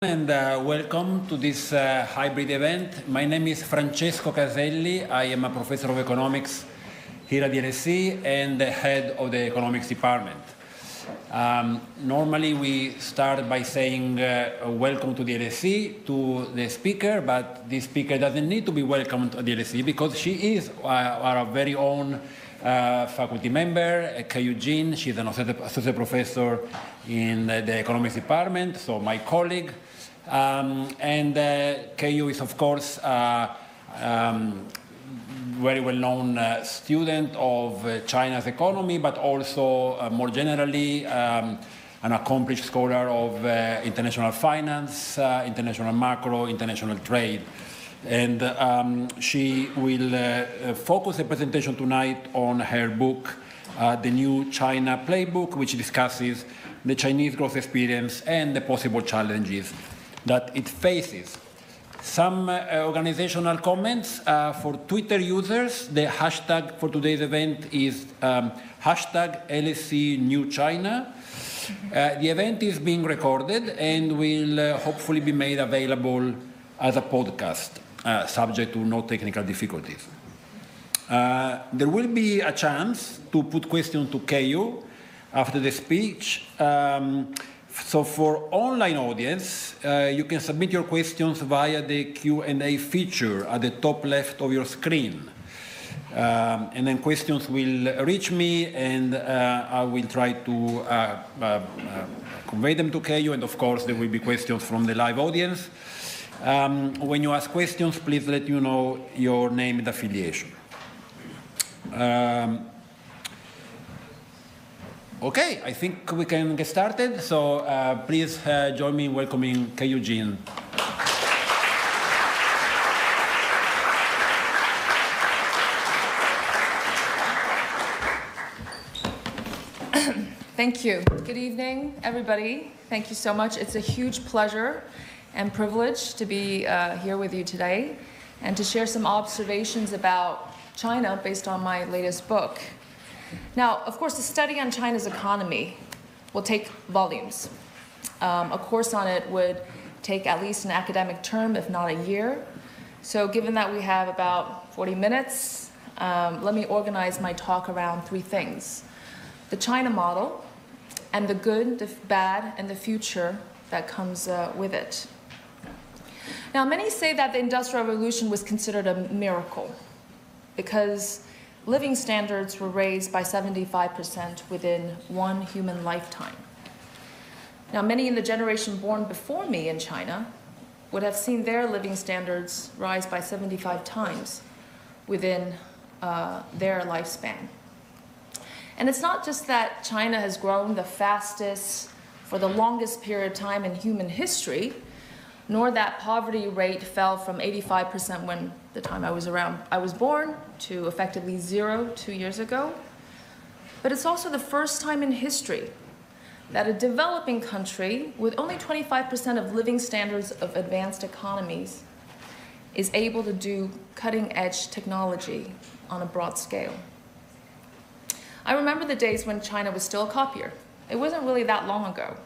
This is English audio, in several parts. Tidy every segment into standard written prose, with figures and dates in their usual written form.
And welcome to this hybrid event. My name is Francesco Caselli. I am a professor of economics here at the LSE and the head of the economics department. Normally we start by saying welcome to the LSE, to the speaker, but the speaker doesn't need to be welcomed to the LSE because she is our very own faculty member, Keyu Jin. She's an associate professor in the economics department, so my colleague. And Keyu is, of course, very well-known student of China's economy, but also, more generally, an accomplished scholar of international finance, international macro, international trade. And she will focus the presentation tonight on her book, The New China Playbook, which discusses the Chinese growth experience and the possible challenges that it faces. Some organizational comments for Twitter users. The hashtag for today's event is hashtag LSE New China. The event is being recorded and will hopefully be made available as a podcast, subject to no technical difficulties. There will be a chance to put questions to Keyu after the speech. So for online audience, you can submit your questions via the Q&A feature at the top left of your screen. And then questions will reach me, and I will try to convey them to Keyu, and of course there will be questions from the live audience. When you ask questions, please let you know your name and affiliation. Okay, I think we can get started. So please join me in welcoming Keyu Jin. Thank you. Good evening, everybody. Thank you so much. It's a huge pleasure and privilege to be here with you today and to share some observations about China based on my latest book. Now, of course, the study on China's economy will take volumes. A course on it would take at least an academic term, if not a year. So given that we have about 40 minutes, let me organize my talk around three things: the China model, and the good, the bad, and the future that comes with it. Now, many say that the Industrial Revolution was considered a miracle because living standards were raised by 75% within one human lifetime. Now, many in the generation born before me in China would have seen their living standards rise by 75 times within their lifespan. And it's not just that China has grown the fastest for the longest period of time in human history, nor that poverty rate fell from 85% when the time I was born to effectively 0 2 years ago. But it's also the first time in history that a developing country with only 25% of living standards of advanced economies is able to do cutting-edge technology on a broad scale. I remember the days when China was still a copier. It wasn't really that long ago,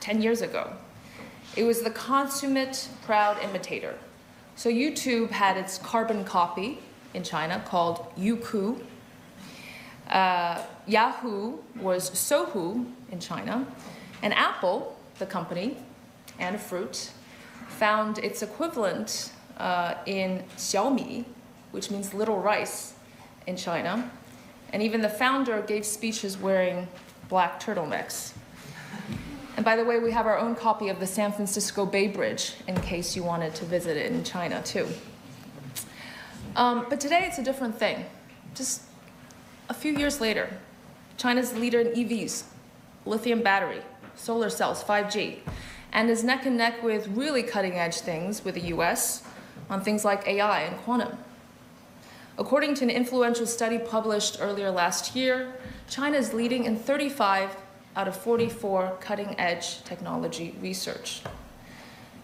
10 years ago. It was the consummate, proud imitator. So YouTube had its carbon copy in China called Youku. Yahoo was Sohu in China. And Apple, the company, and fruit, found its equivalent in Xiaomi, which means little rice in China. And even the founder gave speeches wearing black turtlenecks. And by the way, we have our own copy of the San Francisco Bay Bridge in case you wanted to visit it in China too. But today it's a different thing. Just a few years later, China's the leader in EVs, lithium battery, solar cells, 5G, and is neck and neck with really cutting edge things with the US on things like AI and quantum. According to an influential study published earlier last year, China is leading in 35 out of 44 cutting-edge technology research.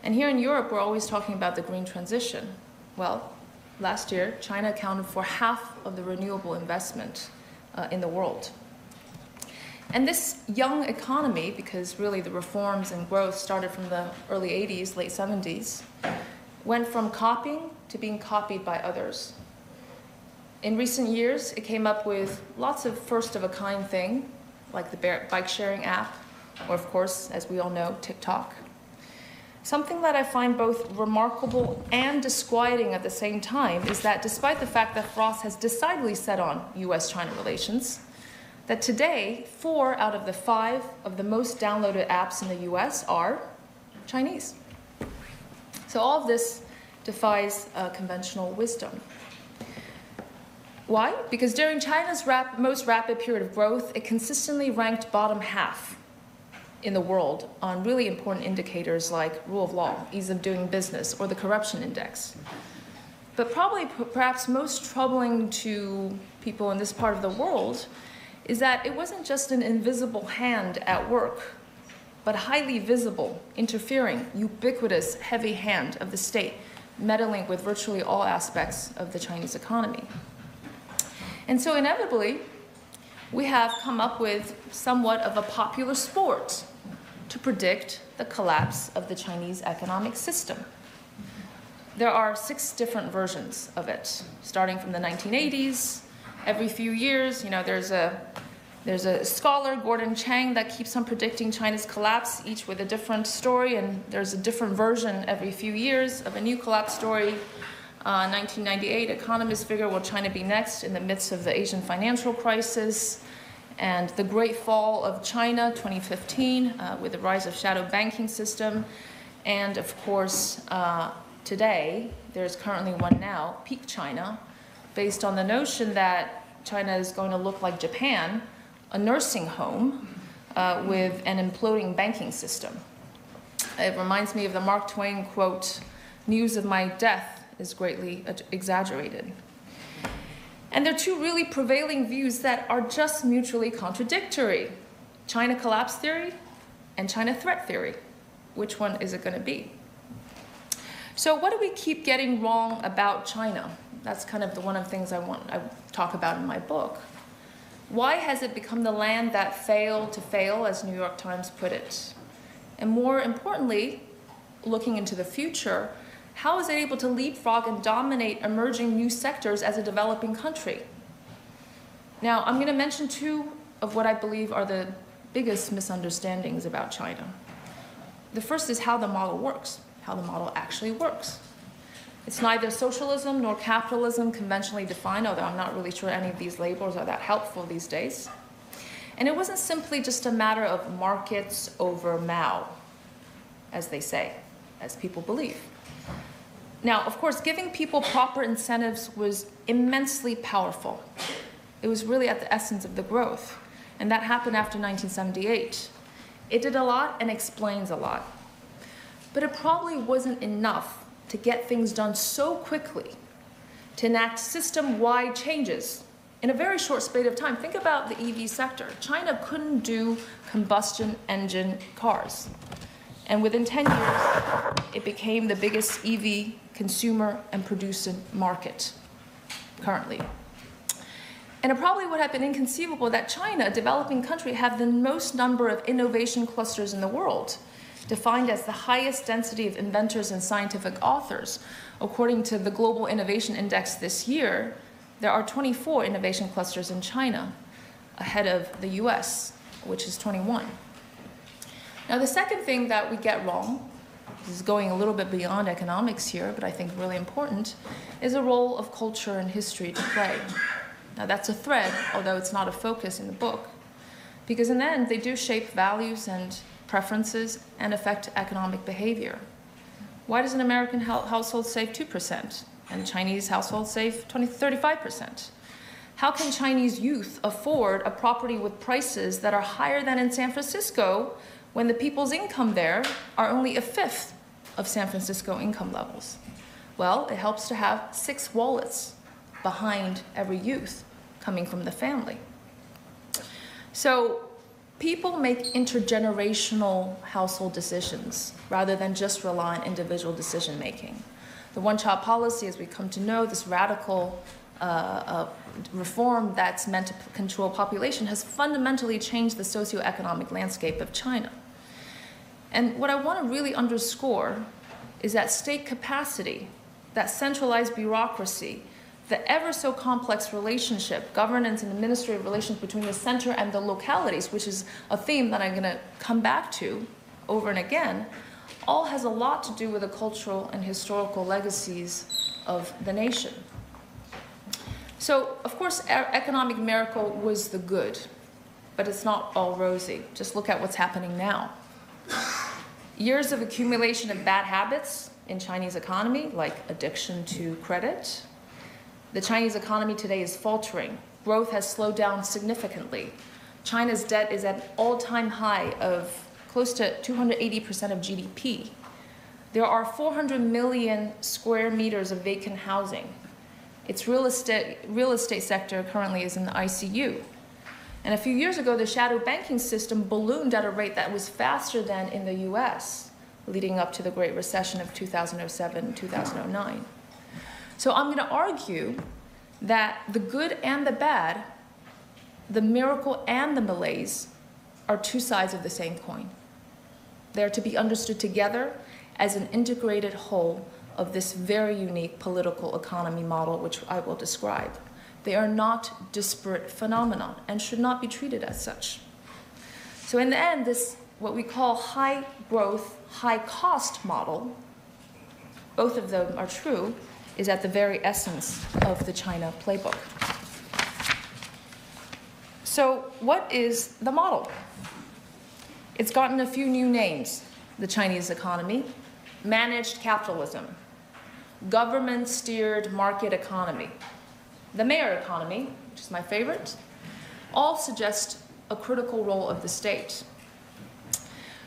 And here in Europe, we're always talking about the green transition. Well, last year, China accounted for half of the renewable investment in the world. And this young economy, because really the reforms and growth started from the early 80s, late 70s, went from copying to being copied by others. In recent years, it came up with lots of first-of-a-kind things, like the bike-sharing app, or of course, as we all know, TikTok. Something that I find both remarkable and disquieting at the same time is that despite the fact that Frost has decidedly set on US-China relations, that today, 4 out of the 5 of the most downloaded apps in the US are Chinese. So all of this defies conventional wisdom. Why? Because during China's most rapid period of growth, it consistently ranked bottom half in the world on really important indicators like rule of law, ease of doing business, or the corruption index. But probably, perhaps most troubling to people in this part of the world is that it wasn't just an invisible hand at work, but highly visible, interfering, ubiquitous, heavy hand of the state, meddling with virtually all aspects of the Chinese economy. And so inevitably, we have come up with somewhat of a popular sport to predict the collapse of the Chinese economic system. There are 6 different versions of it, starting from the 1980s. Every few years, there's a scholar, Gordon Chang, that keeps on predicting China's collapse, each with a different story, and there's a different version every few years of a new collapse story. 1998, economists figure, will China be next in the midst of the Asian financial crisis? And the Great Fall of China, 2015, with the rise of shadow banking system. And of course, today, there's currently one now, Peak China, based on the notion that China is going to look like Japan, a nursing home with an imploding banking system. It reminds me of the Mark Twain quote, "News of my death is greatly exaggerated." And there are 2 really prevailing views that are just mutually contradictory. China collapse theory and China threat theory. Which one is it going to be? So what do we keep getting wrong about China? That's kind of one of the things I talk about in my book. Why has it become the land that failed to fail, as New York Times put it? And more importantly, looking into the future, how is it able to leapfrog and dominate emerging new sectors as a developing country? Now, I'm going to mention 2 of what I believe are the biggest misunderstandings about China. The first is how the model works, how the model actually works. It's neither socialism nor capitalism conventionally defined, although I'm not really sure any of these labels are that helpful these days. And it wasn't simply just a matter of markets over Mao, as they say, as people believe. Now, of course, giving people proper incentives was immensely powerful. It was really at the essence of the growth, and that happened after 1978. It did a lot and explains a lot. But it probably wasn't enough to get things done so quickly, to enact system-wide changes in a very short space of time. Think about the EV sector. China couldn't do combustion engine cars. And within 10 years, it became the biggest EV consumer and producer market currently. And it probably would have been inconceivable that China, a developing country, have the most number of innovation clusters in the world, defined as the highest density of inventors and scientific authors. According to the Global Innovation Index this year, there are 24 innovation clusters in China, ahead of the US, which is 21. Now, the second thing that we get wrong, this is going a little bit beyond economics here, but I think really important, is a role of culture and history to play. Now, that's a thread, although it's not a focus in the book, because in the end, they do shape values and preferences and affect economic behavior. Why does an American household save 2% and Chinese household save 35%? How can Chinese youth afford a property with prices that are higher than in San Francisco when the people's income there are only a fifth of San Francisco income levels? Well, it helps to have 6 wallets behind every youth coming from the family. So people make intergenerational household decisions rather than just rely on individual decision making. The one-child policy, as we come to know, this radical reform that's meant to control population has fundamentally changed the socioeconomic landscape of China. And what I want to really underscore is that state capacity, that centralized bureaucracy, the ever so complex relationship, governance and administrative relations between the center and the localities, which is a theme that I'm going to come back to over and again, all has a lot to do with the cultural and historical legacies of the nation. So, of course, our economic miracle was the good, but it's not all rosy. Just look at what's happening now. Years of accumulation of bad habits in Chinese economy, like addiction to credit. The Chinese economy today is faltering. Growth has slowed down significantly. China's debt is at an all-time high of close to 280% of GDP. There are 400 million square meters of vacant housing. Its real estate sector currently is in the ICU. And a few years ago, the shadow banking system ballooned at a rate that was faster than in the US, leading up to the Great Recession of 2007 and 2009. So I'm going to argue that the good and the bad, the miracle and the malaise, are two sides of the same coin. They're to be understood together as an integrated whole of this very unique political economy model, which I will describe. They are not disparate phenomena and should not be treated as such. So in the end, this, what we call high growth, high cost model, both of them are true, is at the very essence of the China Playbook. So what is the model? It's gotten a few new names, the Chinese economy: managed capitalism, government-steered market economy, the mayor economy, which is my favorite, all suggest a critical role of the state.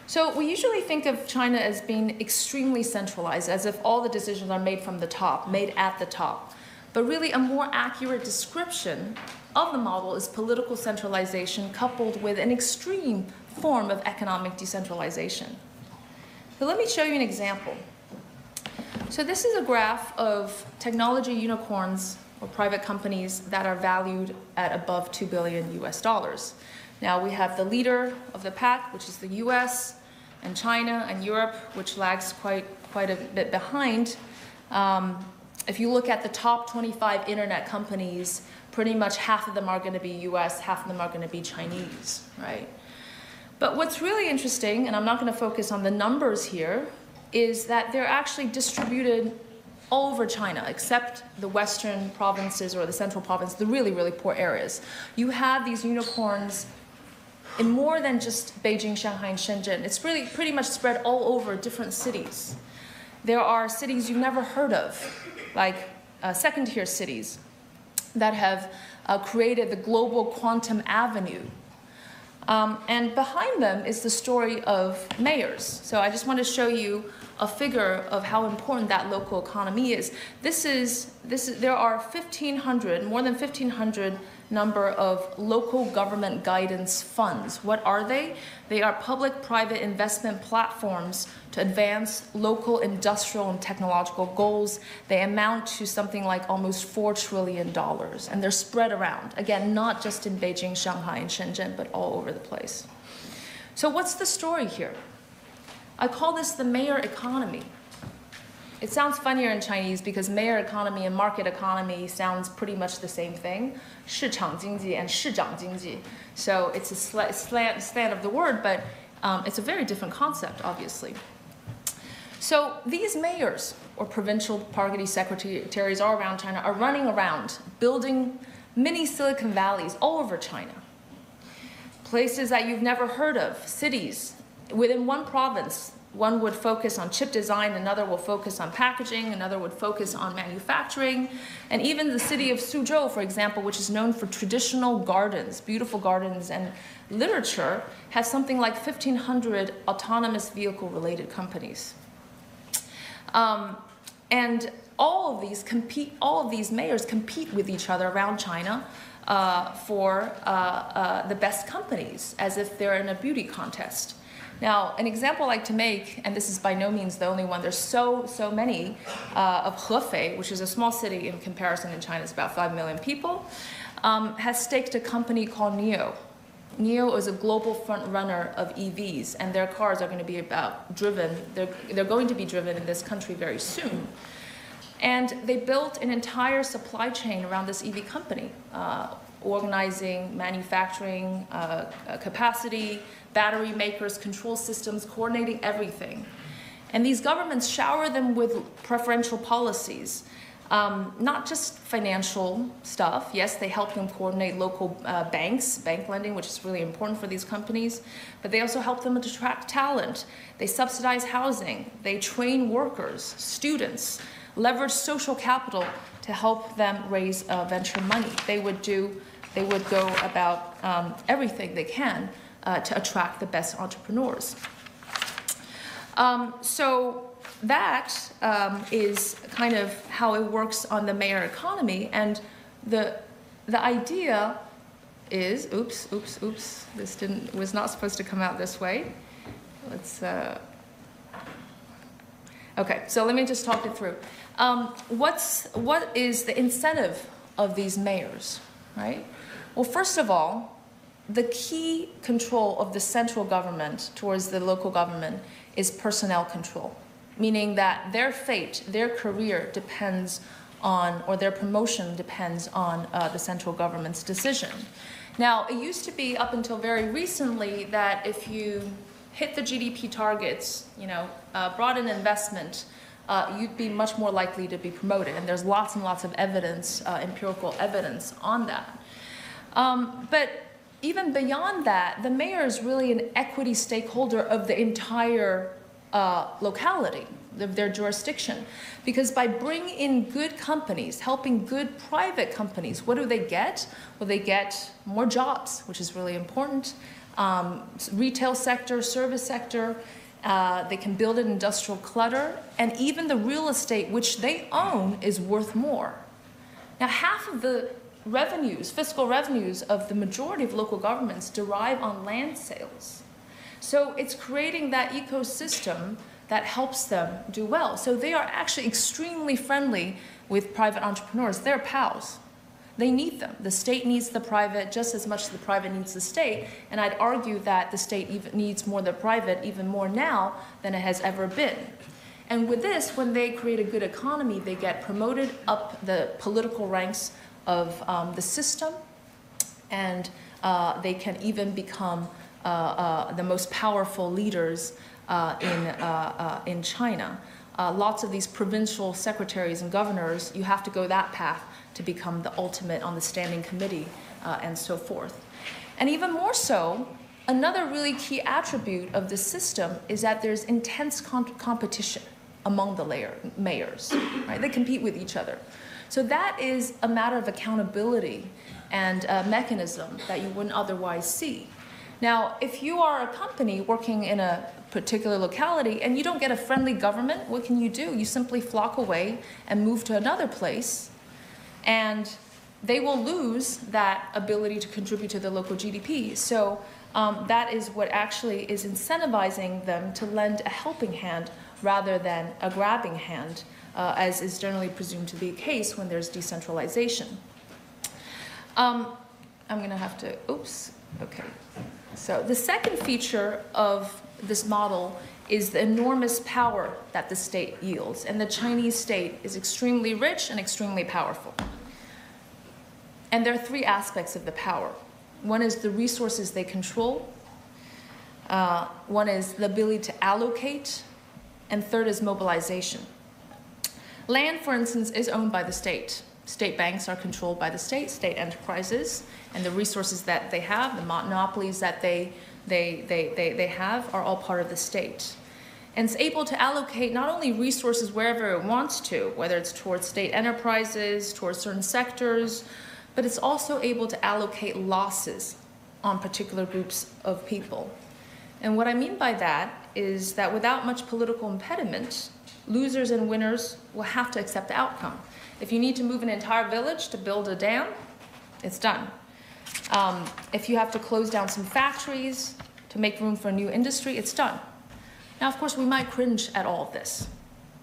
So we usually think of China as being extremely centralized, as if all the decisions are made from the top, made at the top. But really, a more accurate description of the model is political centralization coupled with an extreme form of economic decentralization. So let me show you an example. So this is a graph of technology unicorns or private companies that are valued at above $2 billion US. Now we have the leader of the pack, which is the US, and China and Europe, which lags quite a bit behind. If you look at the top 25 internet companies, pretty much half of them are going to be US, half of them are going to be Chinese, right? But what's really interesting, and I'm not going to focus on the numbers here, is that they're actually distributed all over China, except the western provinces or the central province, the really, really poor areas. You have these unicorns in more than just Beijing, Shanghai, and Shenzhen. It's really pretty much spread all over different cities. There are cities you've never heard of, like second-tier cities, that have created the global quantum avenue. And behind them is the story of mayors. So I just want to show you a figure of how important that local economy is. There are 1,500, more than 1,500 number of local government guidance funds. What are they? They are public-private investment platforms to advance local industrial and technological goals. They amount to something like almost $4 trillion, and they're spread around. Again, not just in Beijing, Shanghai, and Shenzhen, but all over the place. So what's the story here? I call this the mayor economy. It sounds funnier in Chinese because mayor economy and market economy sounds pretty much the same thing. 市场经济 and 市长经济. So it's a slant of the word, but it's a very different concept, obviously. So these mayors or provincial party secretaries all around China are running around building mini Silicon Valleys all over China. Places that you've never heard of, cities within one province. One would focus on chip design, another will focus on packaging, another would focus on manufacturing. And even the city of Suzhou, for example, which is known for traditional gardens, beautiful gardens and literature, has something like 1,500 autonomous vehicle-related companies. And all of these mayors compete with each other around China for the best companies, as if they're in a beauty contest. Now, an example I like to make, and this is by no means the only one, there's so many, of Hefei, which is a small city in comparison in China, it's about 5 million people, has staked a company called NIO. NIO is a global front runner of EVs, and their cars are going to be they're going to be driven in this country very soon. And they built an entire supply chain around this EV company, organizing, manufacturing capacity, battery makers, control systems, coordinating everything. And these governments shower them with preferential policies, not just financial stuff. Yes, they help them coordinate local bank lending, which is really important for these companies, but they also help them attract talent. They subsidize housing, they train workers, students, leverage social capital to help them raise venture money. They would go about everything they can to attract the best entrepreneurs. So that is kind of how it works on the mayor economy, and the idea is, oops, this was not supposed to come out this way. Let's okay, so let me just talk it through. What is the incentive of these mayors, right? Well, first of all, the key control of the central government towards the local government is personnel control, meaning that their fate, their career depends on, or their promotion depends on the central government's decision. Now, it used to be up until very recently that if you hit the GDP targets, brought in investment, you'd be much more likely to be promoted. And there's lots and lots of evidence, empirical evidence on that. But even beyond that, the mayor is really an equity stakeholder of the entire locality, of their jurisdiction. Because by bringing in good companies, helping good private companies, what do they get? Well, they get more jobs, which is really important. Retail sector, service sector, they can build an industrial clutter, and even the real estate which they own is worth more. Now, half of the revenues, fiscal revenues of the majority of local governments derive on land sales. So it's creating that ecosystem that helps them do well. So they are actually extremely friendly with private entrepreneurs. They're pals. They need them. The state needs the private just as much as the private needs the state. And I'd argue that the state even needs more the private even more now than it has ever been. And with this, when they create a good economy, they get promoted up the political ranks of the system, and they can even become the most powerful leaders in China. Lots of these provincial secretaries and governors, you have to go that path to become the ultimate on the standing committee and so forth. And even more so, another really key attribute of this system is that there's intense competition among the mayors, right? They compete with each other. So that is a matter of accountability and a mechanism that you wouldn't otherwise see. Now, if you are a company working in a particular locality and you don't get a friendly government, what can you do? You simply flock away and move to another place, and they will lose that ability to contribute to the local GDP. So that is what actually is incentivizing them to lend a helping hand rather than a grabbing hand, as is generally presumed to be the case when there's decentralization. I'm going to have to, oops, okay. So the second feature of this model is the enormous power that the state yields. And the Chinese state is extremely rich and extremely powerful. And there are three aspects of the power. One is the resources they control. One is the ability to allocate. And third is mobilization. Land, for instance, is owned by the state. State banks are controlled by the state enterprises, and the resources that they have, the monopolies that they have, are all part of the state. And it's able to allocate not only resources wherever it wants to, whether it's towards state enterprises, towards certain sectors, but it's also able to allocate losses on particular groups of people. And what I mean by that is that without much political impediment, losers and winners will have to accept the outcome. If you need to move an entire village to build a dam, it's done. If you have to close down some factories to make room for a new industry, it's done. Now, of course, we might cringe at all of this,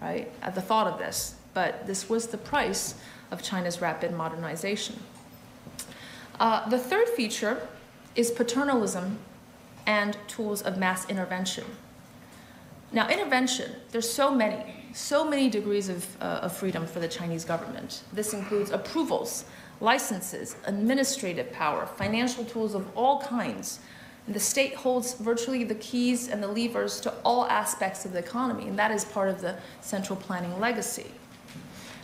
right, at the thought of this, but this was the price of China's rapid modernization. The third feature is paternalism and tools of mass intervention. Now, intervention, there's so many degrees of freedom for the Chinese government. This includes approvals, licenses, administrative power, financial tools of all kinds. And the state holds virtually the keys and the levers to all aspects of the economy, and that is part of the central planning legacy.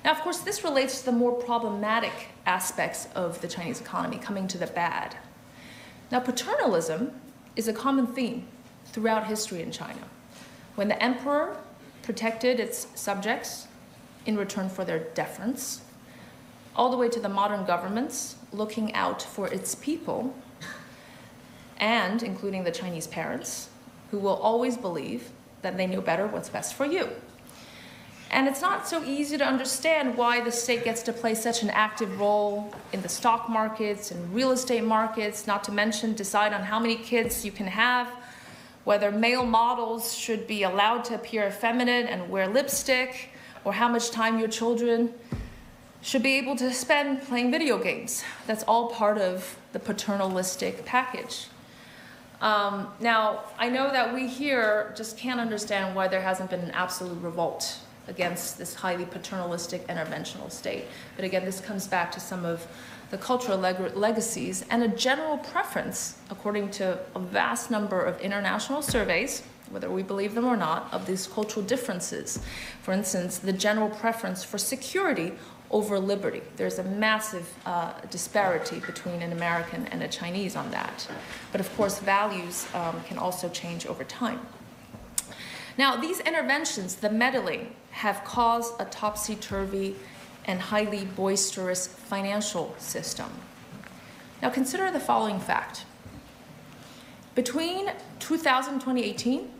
Now, of course, this relates to the more problematic aspects of the Chinese economy, coming to the bad. Now, paternalism is a common theme throughout history in China. When the emperor protected its subjects in return for their deference, all the way to the modern governments looking out for its people, and including the Chinese parents, who will always believe that they know better what's best for you. And it's not so easy to understand why the state gets to play such an active role in the stock markets and real estate markets, not to mention decide on how many kids you can have, whether male models should be allowed to appear effeminate and wear lipstick, or how much time your children should be able to spend playing video games. That's all part of the paternalistic package. Now, I know that we here just can't understand why there hasn't been an absolute revolt against this highly paternalistic interventional state. But again, this comes back to some of the cultural legacies and a general preference, according to a vast number of international surveys, whether we believe them or not, of these cultural differences. For instance, the general preference for security over liberty. There's a massive disparity between an American and a Chinese on that. But of course, values can also change over time. Now, these interventions, the meddling, have caused a topsy-turvy and highly boisterous financial system. Now, consider the following fact. Between 2000 and 2018,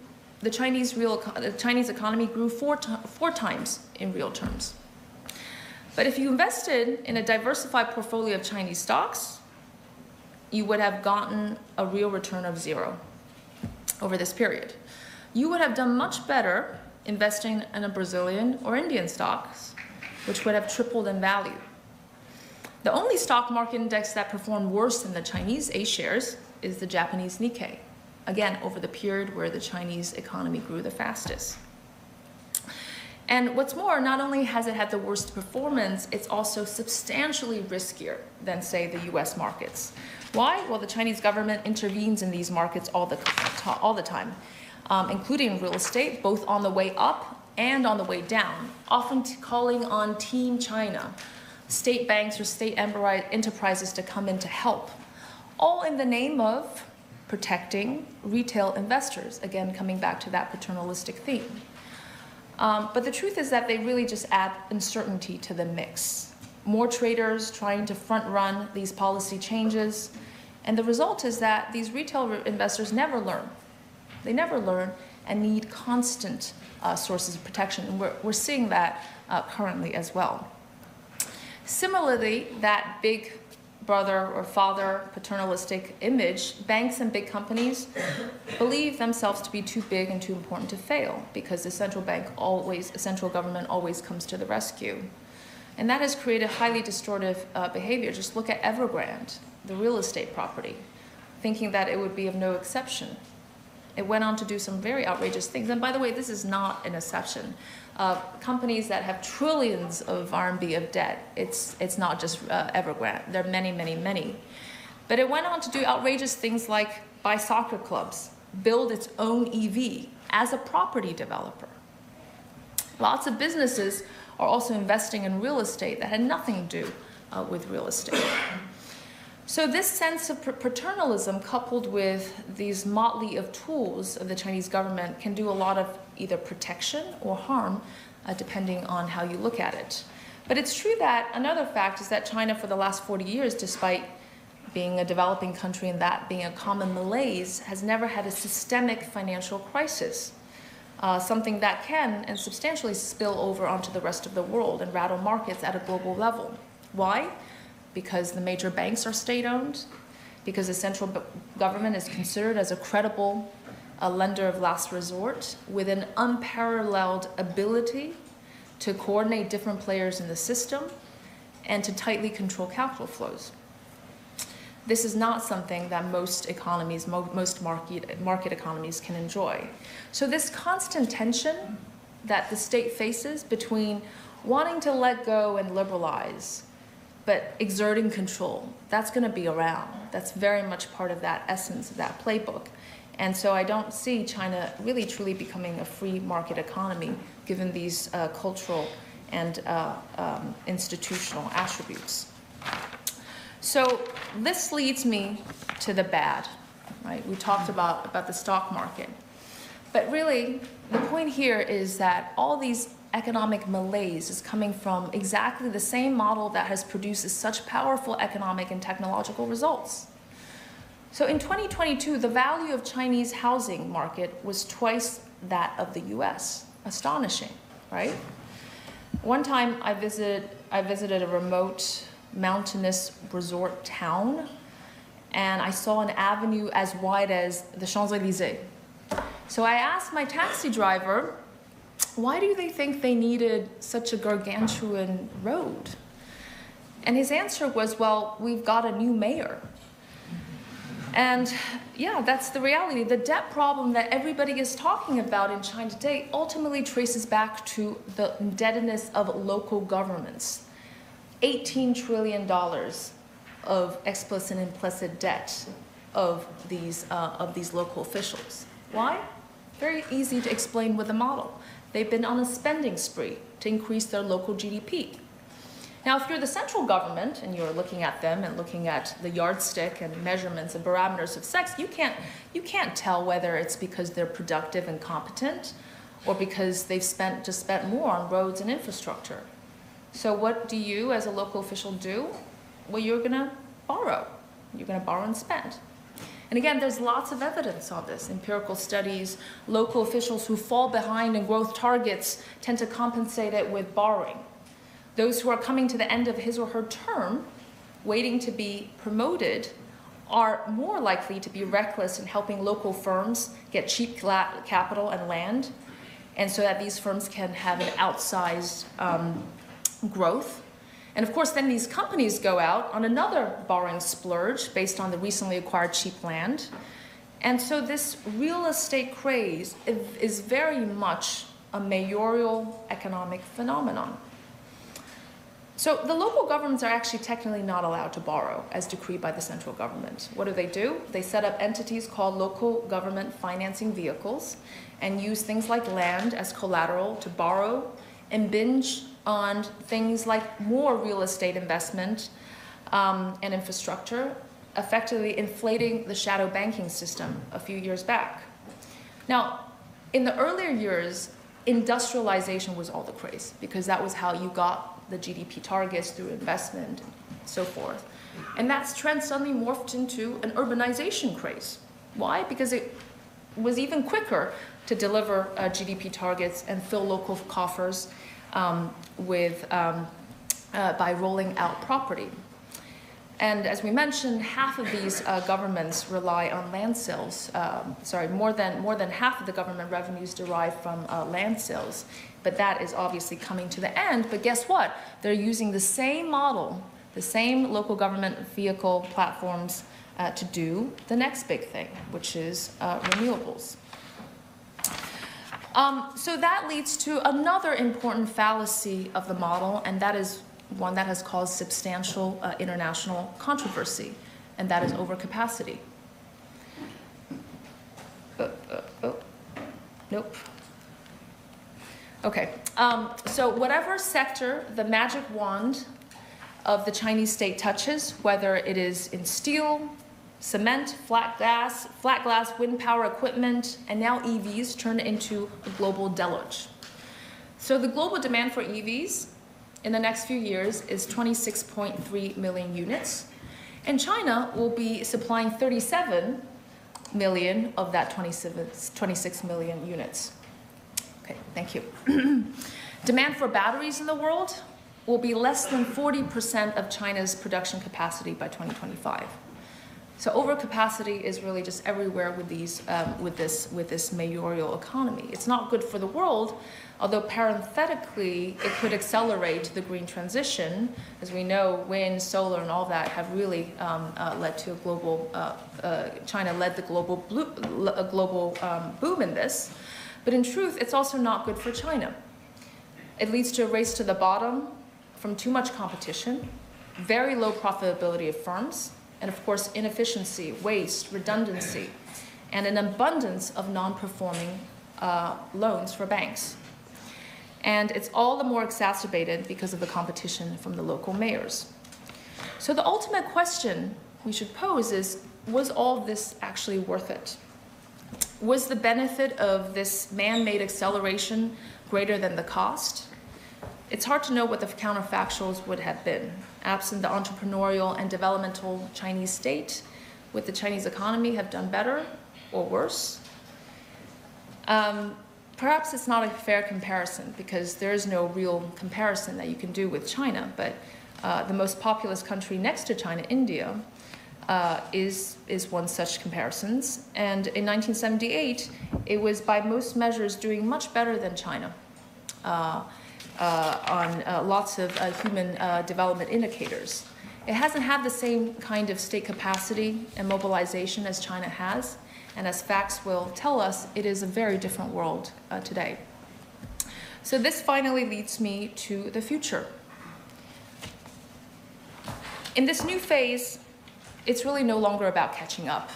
the Chinese economy grew four times in real terms. But if you invested in a diversified portfolio of Chinese stocks, you would have gotten a real return of 0 over this period. You would have done much better investing in a Brazilian or Indian stocks, which would have tripled in value. The only stock market index that performed worse than the Chinese A shares is the Japanese Nikkei, again, over the period where the Chinese economy grew the fastest. And what's more, not only has it had the worst performance, it's also substantially riskier than, say, the US markets. Why? Well, the Chinese government intervenes in these markets all the time, including real estate, both on the way up and on the way down, often calling on Team China, state banks or state enterprises to come in to help, all in the name of protecting retail investors, again, coming back to that paternalistic theme. But the truth is that they really just add uncertainty to the mix. More traders trying to front-run these policy changes, and the result is that these retail investors never learn. They never learn and need constant sources of protection, and we're seeing that currently as well. Similarly, that big brother or father paternalistic image, banks and big companies believe themselves to be too big and too important to fail because the central government always comes to the rescue. And that has created highly distortive behavior. Just look at Evergrande, the real estate property, thinking that it would be of no exception. It went on to do some very outrageous things. And by the way, this is not an exception. Companies that have trillions of RMB of debt, it's not just Evergrande. There are many, many, many. But it went on to do outrageous things like buy soccer clubs, build its own EV as a property developer. Lots of businesses are also investing in real estate that had nothing to do with real estate. So this sense of paternalism coupled with these motley of tools of the Chinese government can do a lot of either protection or harm, depending on how you look at it. But it's true that another fact is that China for the last 40 years, despite being a developing country and that being a common malaise, has never had a systemic financial crisis, something that can and substantially spill over onto the rest of the world and rattle markets at a global level. Why? Because the major banks are state-owned, because the central government is considered as a credible lender of last resort with an unparalleled ability to coordinate different players in the system and to tightly control capital flows. This is not something that most economies, most market economies can enjoy. So this constant tension that the state faces between wanting to let go and liberalize, but exerting control, that's going to be around. That's very much part of that essence of that playbook. And so I don't see China really truly becoming a free market economy given these cultural and institutional attributes. So this leads me to the bad, right? We talked about the stock market. But really, the point here is that all these economic malaise is coming from exactly the same model that has produced such powerful economic and technological results. So in 2022, the value of Chinese housing market was twice that of the US. Astonishing, right? One time I visited a remote mountainous resort town, and I saw an avenue as wide as the Champs-Élysées. So I asked my taxi driver, why do they think they needed such a gargantuan road? And his answer was, well, we've got a new mayor. And yeah, that's the reality. The debt problem that everybody is talking about in China today ultimately traces back to the indebtedness of local governments. $18 trillion of explicit and implicit debt of these local officials. Why? Very easy to explain with the model. They've been on a spending spree to increase their local GDP. Now, if you're the central government and you're looking at them and looking at the yardstick and measurements and parameters of sex, you can't tell whether it's because they're productive and competent or because they've spent more on roads and infrastructure. So what do you as a local official do? Well, you're gonna borrow. You're gonna borrow and spend. And again, there's lots of evidence on this. Empirical studies, local officials who fall behind in growth targets tend to compensate it with borrowing. Those who are coming to the end of his or her term, waiting to be promoted, are more likely to be reckless in helping local firms get cheap capital and land, and so that these firms can have an outsized growth. And of course, then these companies go out on another borrowing splurge based on the recently acquired cheap land. And so this real estate craze is very much a mayoral economic phenomenon. So the local governments are actually technically not allowed to borrow as decreed by the central government. What do? They set up entities called local government financing vehicles and use things like land as collateral to borrow and binge on things like more real estate investment and infrastructure, effectively inflating the shadow banking system a few years back. Now, in the earlier years, industrialization was all the craze because that was how you got the GDP targets through investment and so forth. And that trend suddenly morphed into an urbanization craze. Why? Because it was even quicker to deliver GDP targets and fill local coffers by rolling out property. And as we mentioned, half of these governments rely on land sales. More than half of the government revenues derive from land sales. But that is obviously coming to the end. But guess what? They're using the same model, the same local government vehicle platforms to do the next big thing, which is renewables. So that leads to another important fallacy of the model, and that is one that has caused substantial international controversy, and that is overcapacity. Nope. Okay, so whatever sector the magic wand of the Chinese state touches, whether it is in steel, cement, flat glass, wind power equipment, and now EVs turn into a global deluge. So the global demand for EVs in the next few years is 26.3 million units, and China will be supplying 37 million of that 26 million units. Okay, thank you. Demand for batteries in the world will be less than 40% of China's production capacity by 2025. So overcapacity is really just everywhere with this mayoral economy. It's not good for the world, although parenthetically it could accelerate the green transition. As we know, wind, solar, and all that have really led to a global. China led the global boom in this, but in truth, it's also not good for China. It leads to a race to the bottom from too much competition, very low profitability of firms, and of course, inefficiency, waste, redundancy, and an abundance of non-performing loans for banks. And it's all the more exacerbated because of the competition from the local mayors. So the ultimate question we should pose is, was all this actually worth it? Was the benefit of this man-made acceleration greater than the cost? It's hard to know what the counterfactuals would have been. Absent the entrepreneurial and developmental Chinese state, would the Chinese economy have done better or worse? Perhaps it's not a fair comparison because there is no real comparison that you can do with China, but the most populous country next to China, India, is one such comparisons. And in 1978, it was by most measures doing much better than China. On lots of human development indicators. It hasn't had the same kind of state capacity and mobilization as China has, and as facts will tell us, it is a very different world today. So this finally leads me to the future. In this new phase, it's really no longer about catching up.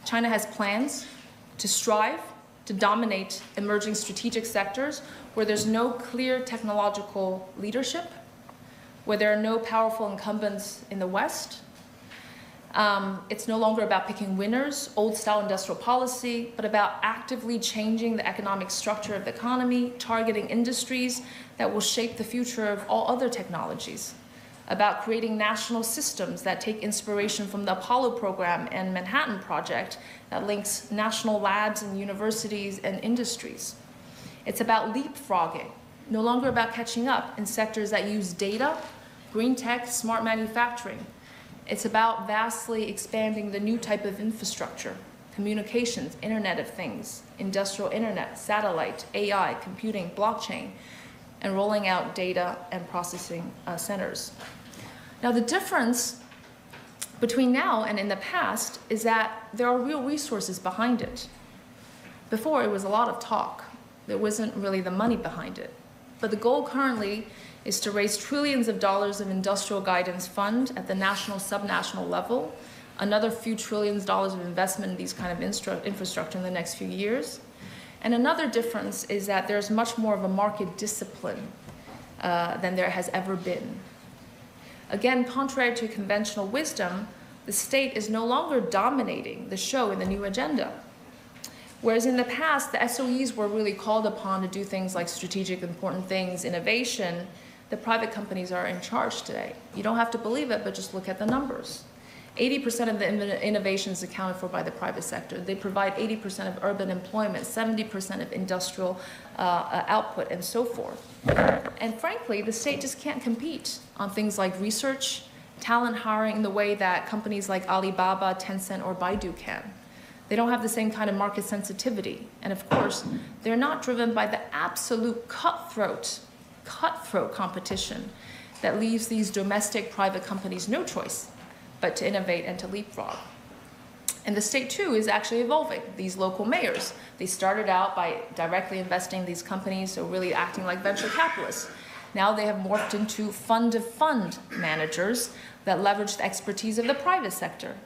China has plans to strive to dominate emerging strategic sectors where there's no clear technological leadership, where there are no powerful incumbents in the West. It's no longer about picking winners, old-style industrial policy, but about actively changing the economic structure of the economy, targeting industries that will shape the future of all other technologies, about creating national systems that take inspiration from the Apollo program and Manhattan Project that links national labs and universities and industries. It's about leapfrogging, no longer about catching up in sectors that use data, green tech, smart manufacturing. It's about vastly expanding the new type of infrastructure, communications, Internet of Things, industrial internet, satellite, AI, computing, blockchain, and rolling out data and processing centers. Now, the difference between now and in the past is that there are real resources behind it. Before, it was a lot of talk. There wasn't really the money behind it. But the goal currently is to raise trillions of dollars of industrial guidance fund at the national, subnational level, another few trillions of dollars of investment in these kind of infrastructure in the next few years. And another difference is that there's much more of a market discipline than there has ever been. Again, contrary to conventional wisdom, the state is no longer dominating the show in the new agenda. Whereas in the past, the SOEs were really called upon to do things like strategic important things, innovation, the private companies are in charge today. You don't have to believe it, but just look at the numbers. 80% of the innovations accounted for by the private sector. They provide 80% of urban employment, 70% of industrial output, and so forth. And frankly, the state just can't compete on things like research, talent hiring in the way that companies like Alibaba, Tencent, or Baidu can. They don't have the same kind of market sensitivity. And of course, they're not driven by the absolute cutthroat competition that leaves these domestic private companies no choice but to innovate and to leapfrog. And the state, too, is actually evolving. These local mayors, they started out by directly investing in these companies, so really acting like venture capitalists. Now they have morphed into fund-to-fund managers that leverage the expertise of the private sector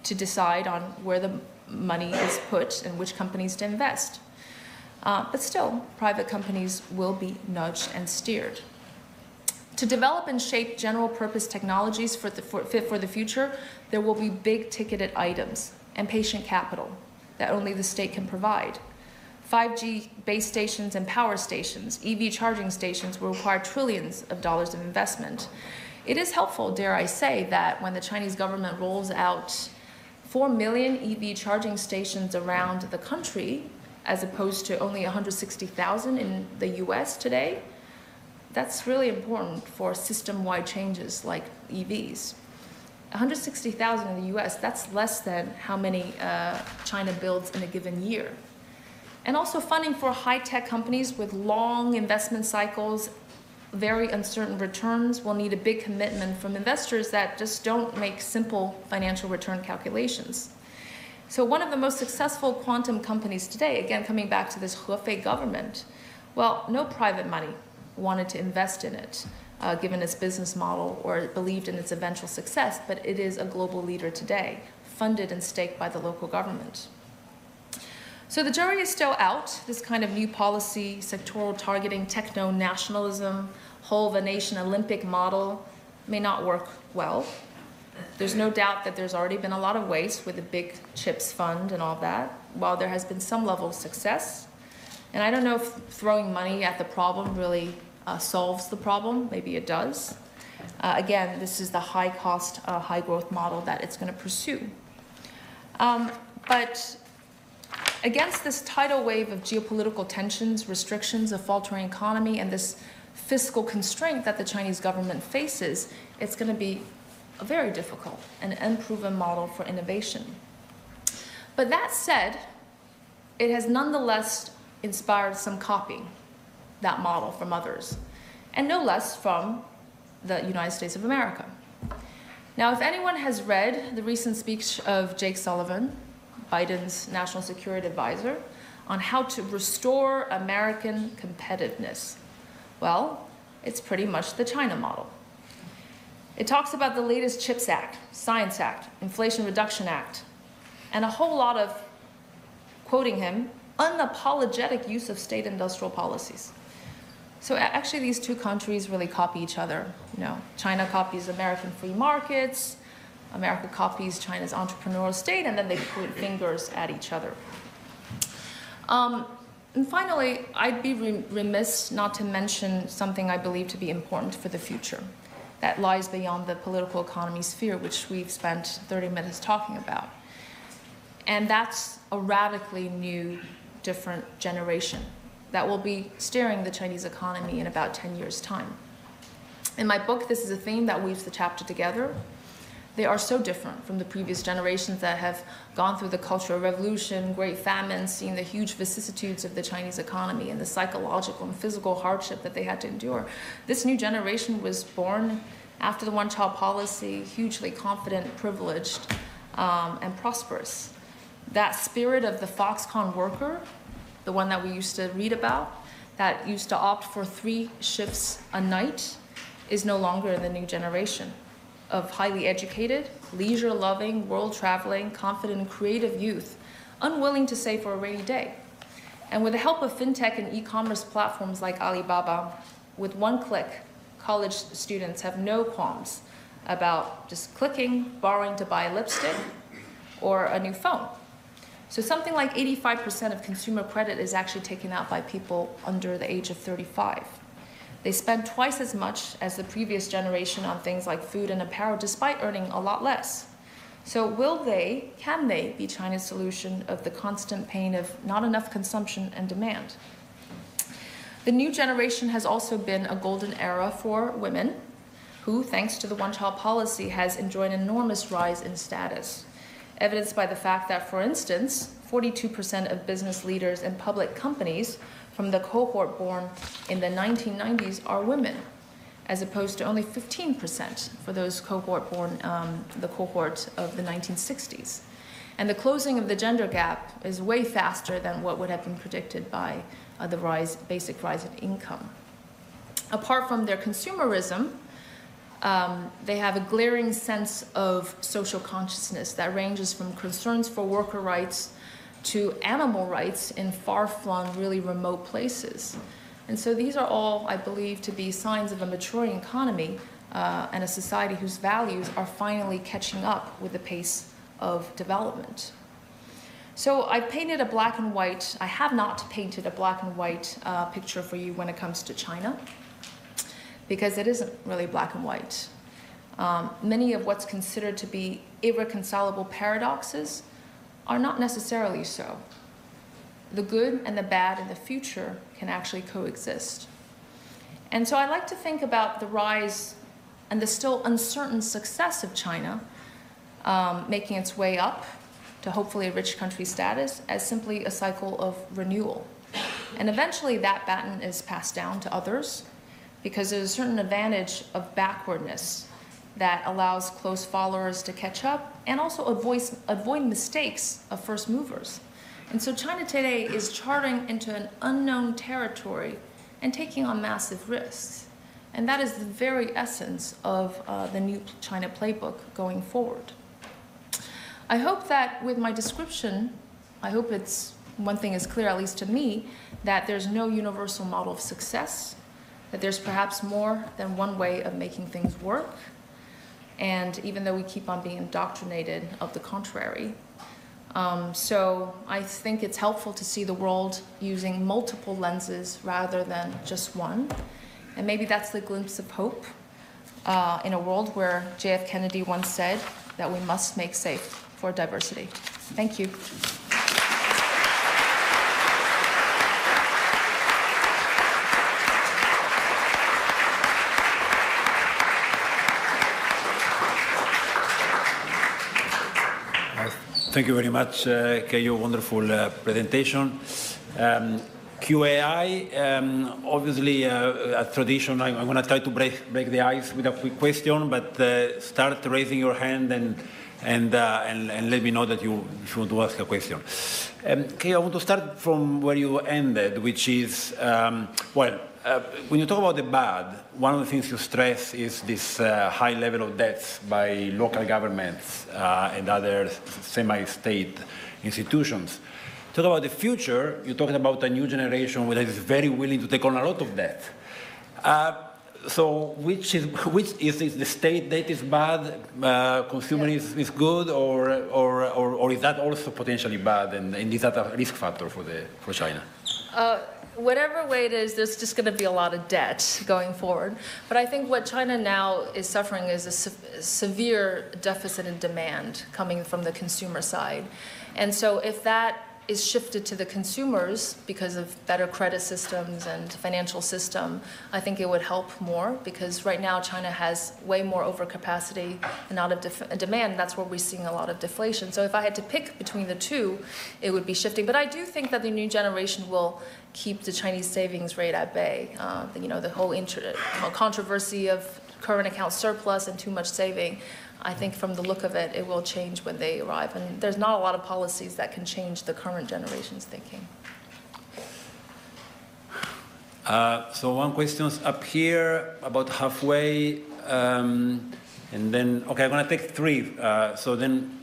to decide on where the money is put and which companies to invest. But still, private companies will be nudged and steered. To develop and shape general purpose technologies for the future, there will be big ticketed items and patient capital that only the state can provide. 5G base stations and power stations, EV charging stations will require trillions of dollars of investment. It is helpful, dare I say, that when the Chinese government rolls out 4 million EV charging stations around the country, as opposed to only 160,000 in the US today, that's really important for system-wide changes like EVs. 160,000 in the US, that's less than how many China builds in a given year. And also funding for high-tech companies with long investment cycles, very uncertain returns, will need a big commitment from investors that just don't make simple financial return calculations. So one of the most successful quantum companies today, again coming back to this Hefei government, well, no private money wanted to invest in it, given its business model or believed in its eventual success, but it is a global leader today, funded and staked by the local government. So the jury is still out. This kind of new policy, sectoral targeting, techno-nationalism, whole of a nation Olympic model may not work well. There's no doubt that there's already been a lot of waste with the big CHIPS fund and all that, while there has been some level of success. And I don't know if throwing money at the problem really solves the problem. Maybe it does. Again, this is the high-cost, high-growth model that it's going to pursue. But against this tidal wave of geopolitical tensions, restrictions, a faltering economy, and this fiscal constraint that the Chinese government faces, it's going to be a very difficult and unproven model for innovation. But that said, it has nonetheless inspired some copying that model from others, and no less from the United States of America. Now, if anyone has read the recent speech of Jake Sullivan, Biden's national security advisor, on how to restore American competitiveness, well, it's pretty much the China model. It talks about the latest CHIPS Act, Science Act, Inflation Reduction Act, and a whole lot of, quoting him, unapologetic use of state industrial policies. So actually these two countries really copy each other. You know, China copies American free markets, America copies China's entrepreneurial state, and then they point fingers at each other. And finally, I'd be remiss not to mention something I believe to be important for the future that lies beyond the political economy sphere, which we've spent 30 minutes talking about. And that's a radically new, different generation that will be steering the Chinese economy in about 10 years' time. In my book, this is a theme that weaves the chapter together. They are so different from the previous generations that have gone through the Cultural Revolution, Great Famine, seen the huge vicissitudes of the Chinese economy and the psychological and physical hardship that they had to endure. This new generation was born after the one-child policy, hugely confident, privileged, and prosperous. That spirit of the Foxconn worker, the one that we used to read about, that used to opt for 3 shifts a night, is no longer in the new generation of highly educated, leisure-loving, world-traveling, confident, and creative youth, unwilling to save for a rainy day. And with the help of fintech and e-commerce platforms like Alibaba, with one click, college students have no qualms about just clicking, borrowing to buy a lipstick or a new phone. So something like 85% of consumer credit is actually taken out by people under the age of 35. They spend twice as much as the previous generation on things like food and apparel, despite earning a lot less. So can they be China's solution of the constant pain of not enough consumption and demand? The new generation has also been a golden era for women, who, thanks to the one-child policy, has enjoyed an enormous rise in status, evidenced by the fact that, for instance, 42% of business leaders in public companies from the cohort born in the 1990s are women, as opposed to only 15% for those cohort born, the cohort of the 1960s. And the closing of the gender gap is way faster than what would have been predicted by the basic rise in income. Apart from their consumerism, they have a glaring sense of social consciousness that ranges from concerns for worker rights to animal rights in far-flung, really remote places. And so these are all, I believe, to be signs of a maturing economy and a society whose values are finally catching up with the pace of development. So I painted a black and white, I have not painted a black and white picture for you when it comes to China, because it isn't really black and white. Many of what's considered to be irreconcilable paradoxes are not necessarily so. The good and the bad in the future can actually coexist. And so I like to think about the rise and the still uncertain success of China making its way up to hopefully a rich country status as simply a cycle of renewal. And eventually that baton is passed down to others because there's a certain advantage of backwardness that allows close followers to catch up and also avoid mistakes of first movers. And so China today is charting into an unknown territory and taking on massive risks. And that is the very essence of the new China Playbook going forward. I hope that with my description, I hope one thing is clear, at least to me, that there's no universal model of success, that there's perhaps more than one way of making things work. And even though we keep on being indoctrinated of the contrary. So I think it's helpful to see the world using multiple lenses rather than just one. And maybe that's the glimpse of hope in a world where J.F. Kennedy once said that we must make safe for diversity. Thank you. Thank you very much, Keyu. Wonderful presentation. QAI, obviously a tradition. I'm going to try to break the ice with a quick question, but start raising your hand and let me know that if you want to ask a question. Keyu, I want to start from where you ended, which is, when you talk about the bad, one of the things you stress is this high level of debts by local governments and other semi-state institutions. Talk about the future, you talked about a new generation that is very willing to take on a lot of debt. So which is the state debt is bad, consumer is good, or is that also potentially bad, and is that a risk factor for China? Whatever way it is, there's just going to be a lot of debt going forward. But I think what China now is suffering is a severe deficit in demand coming from the consumer side. And so if that is shifted to the consumers because of better credit systems and financial system, I think it would help more, because right now China has way more overcapacity and out of demand. That's where we're seeing a lot of deflation. So if I had to pick between the two, it would be shifting. But I do think that the new generation will keep the Chinese savings rate at bay. The whole controversy of current account surplus and too much saving, I think from the look of it, it will change when they arrive. And there's not a lot of policies that can change the current generation's thinking. So one question's up here, about halfway. And then, okay, I'm going to take three. So then,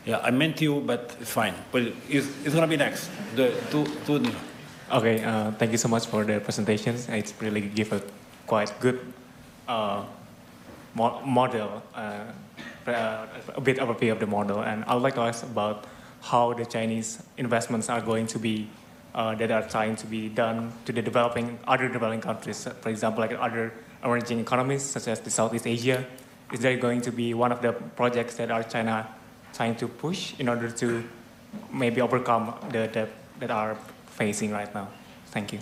yeah, I meant you, but it's fine. But it's going to be next. The two. Okay, thank you so much for the presentation. It's really give a quite good model, a bit overview of the model. And I would like to ask about how the Chinese investments are going to be, that are trying to be done to the other developing countries, for example, like other emerging economies, such as the Southeast Asia. Is there going to be one of the projects that are China trying to push in order to maybe overcome the debt that are facing right now? Thank you.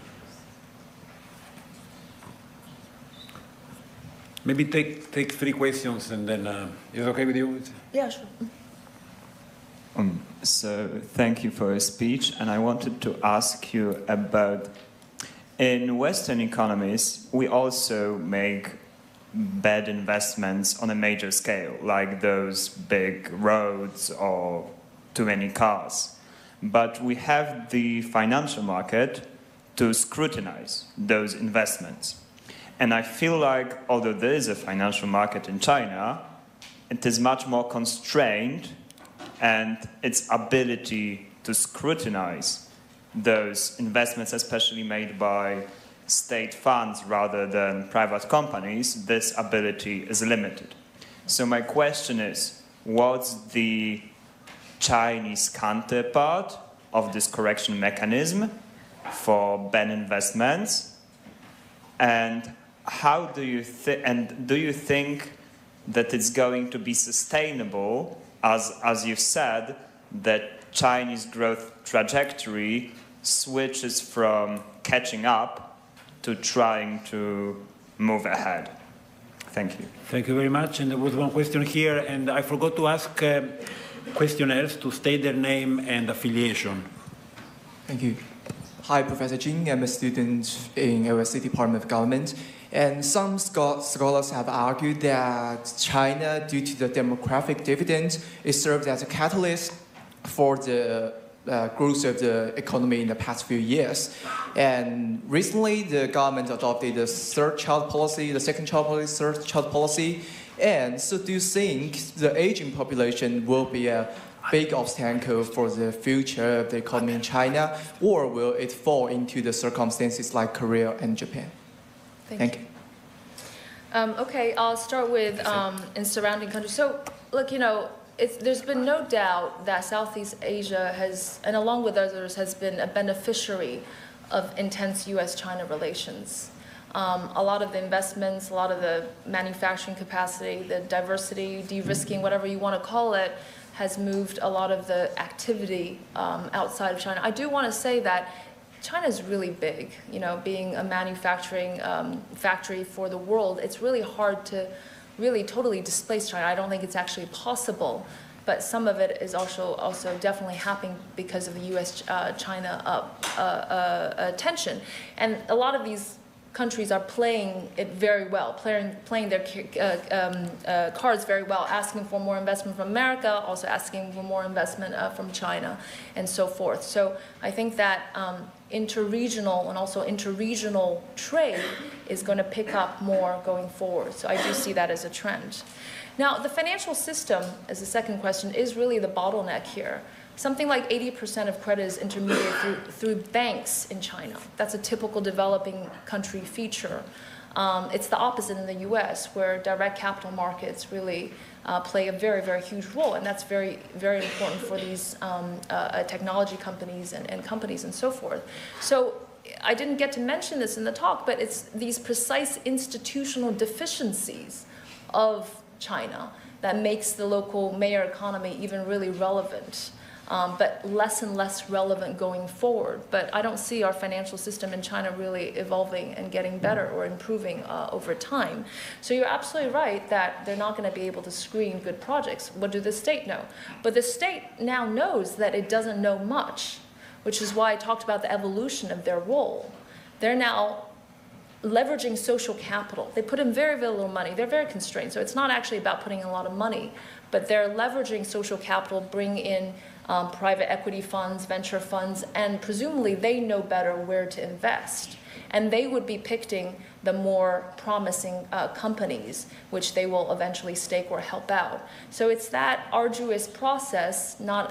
Maybe take three questions and then, is it okay with you? Yeah, sure. So thank you for your speech, and I wanted to ask you about, in Western economies, we also make bad investments on a major scale, like those big roads or too many cars. But we have the financial market to scrutinize those investments. And I feel like, although there is a financial market in China, it is much more constrained, and its ability to scrutinize those investments, especially made by state funds rather than private companies, this ability is limited. So my question is, what's the Chinese counterpart of this correction mechanism for bad investments? And how do you think that it's going to be sustainable, as you said, that Chinese growth trajectory switches from catching up to trying to move ahead? Thank you. Thank you very much. And there was one question here, and I forgot to ask questionnaires to state their name and affiliation. Thank you. Hi, Professor Jin. I'm a student in LSE Department of Government. And some scholars have argued that China, due to the demographic dividend, it served as a catalyst for the growth of the economy in the past few years. And recently, the government adopted the third child policy, the second child policy, third child policy. And so do you think the aging population will be a big obstacle for the future of the economy in China, or will it fall into the circumstances like Korea and Japan? Thank you. Okay, I'll start with in surrounding countries. So, look, you know, there's been no doubt that Southeast Asia has, and along with others, has been a beneficiary of intense U.S.-China relations. A lot of the investments, a lot of the manufacturing capacity, the diversity, de-risking, whatever you want to call it, has moved a lot of the activity outside of China. I do want to say that China is really big. You know, being a manufacturing factory for the world, it's really hard to really totally displace China. I don't think it's actually possible, but some of it is also definitely happening because of the U.S.-China tension. And a lot of these countries are playing it very well, playing their cards very well, asking for more investment from America, also asking for more investment from China, and so forth. So I think that interregional and also interregional trade is going to pick up more going forward. So I do see that as a trend. Now, the financial system, as the second question, is really the bottleneck here. Something like 80% of credit is intermediated through banks in China. That's a typical developing country feature. It's the opposite in the US, where direct capital markets really play a very, very huge role. And that's very, very important for these technology companies and companies and so forth. So I didn't get to mention this in the talk, but it's these precise institutional deficiencies of China that makes the local mayor economy even really relevant. But less and less relevant going forward. But I don't see our financial system in China really evolving and getting better or improving over time. So you're absolutely right that they're not going to be able to screen good projects. What do the state know? But the state now knows that it doesn't know much, which is why I talked about the evolution of their role. They're now leveraging social capital. They put in very, very little money. They're very constrained. So it's not actually about putting in a lot of money, but they're leveraging social capital, bring in private equity funds, venture funds, and presumably they know better where to invest. And they would be picking the more promising companies, which they will eventually stake or help out. So it's that arduous process, not